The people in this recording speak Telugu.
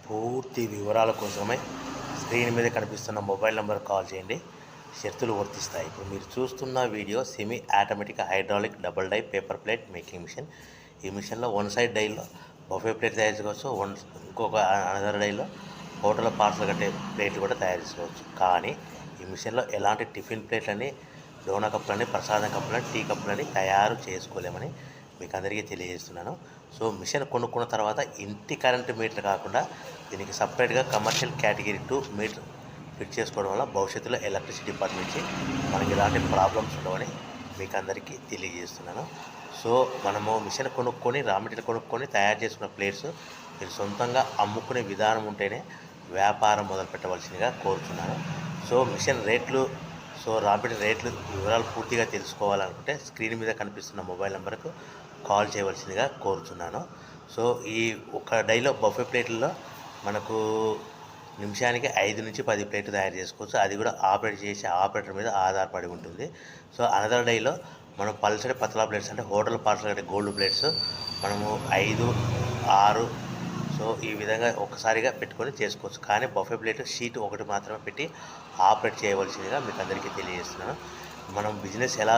పూర్తి వివరాల కోసమే స్క్రీన్ మీద కనిపిస్తున్న మొబైల్ నెంబర్ కాల్ చేయండి. షరతులు వర్తిస్తాయి. ఇప్పుడు మీరు చూస్తున్న video semi automatic hydraulic double die paper plate making machine. ఈ మిషన్లో వన్ సైడ్ డైలో బఫే ప్లేట్ తయారు చేసుకోవచ్చు. ఇంకొక అనదర్ డైలో హోటల్ పార్సల్ కట్టే ప్లేట్లు కూడా తయారు చేసుకోవచ్చు. కానీ ఈ మిషన్లో ఎలాంటి టిఫిన్ ప్లేట్లని, డోనా కప్పులని, ప్రసాదం కప్పులని, టీ కప్పులని తయారు చేసుకోలేమని మీకు అందరికీ తెలియజేస్తున్నాను. సో మిషన్ కొనుక్కున్న తర్వాత ఇంటి కరెంటు మీటర్ కాకుండా దీనికి సపరేట్గా కమర్షియల్ కేటగిరీ 2 మీటర్ ఫిట్ చేసుకోవడం వల్ల భవిష్యత్తులో ఎలక్ట్రిసిటీ డిపార్ట్మెంట్ నుంచి మనకి ఎలాంటి ప్రాబ్లమ్స్ ఉండవని మీకు అందరికీ తెలియజేస్తున్నాను. సో మనము మిషన్ కొనుక్కొని రా మెటీరియల్ కొనుక్కొని తయారు చేసుకున్న ప్లేట్స్ మీరు సొంతంగా అమ్ముకునే విధానం ఉంటేనే వ్యాపారం మొదలు పెట్టవలసిందిగా కోరుతున్నాను. సో మిషన్ రేట్లు, రా మెటీరియల్ రేట్లు వివరాలు పూర్తిగా తెలుసుకోవాలనుకుంటే స్క్రీన్ మీద కనిపిస్తున్న మొబైల్ నెంబర్కు కాల్ చేయవలసిందిగా కోరుతున్నాను. సో ఈ ఒక డైలో బఫే ప్లేట్లలో మనకు నిమిషానికి 5 నుంచి 10 ప్లేట్లు తయారు చేసుకోవచ్చు. అది కూడా ఆపరేట్ చేసే ఆపరేటర్ మీద ఆధారపడి ఉంటుంది. సో అనదర్ డైలో మనం పల్సటి పతలా ప్లేట్స్ అంటే హోటల్ పార్సల్ అంటే గోల్డ్ ప్లేట్స్ మనము 5, 6 సో ఈ విధంగా ఒక్కసారిగా పెట్టుకొని చేసుకోవచ్చు. కానీ బఫే ప్లేట్ షీట్ ఒకటి మాత్రమే పెట్టి ఆపరేట్ చేయవలసిందిగా మీకు అందరికీ తెలియజేస్తున్నాను. మనం బిజినెస్ ఎలా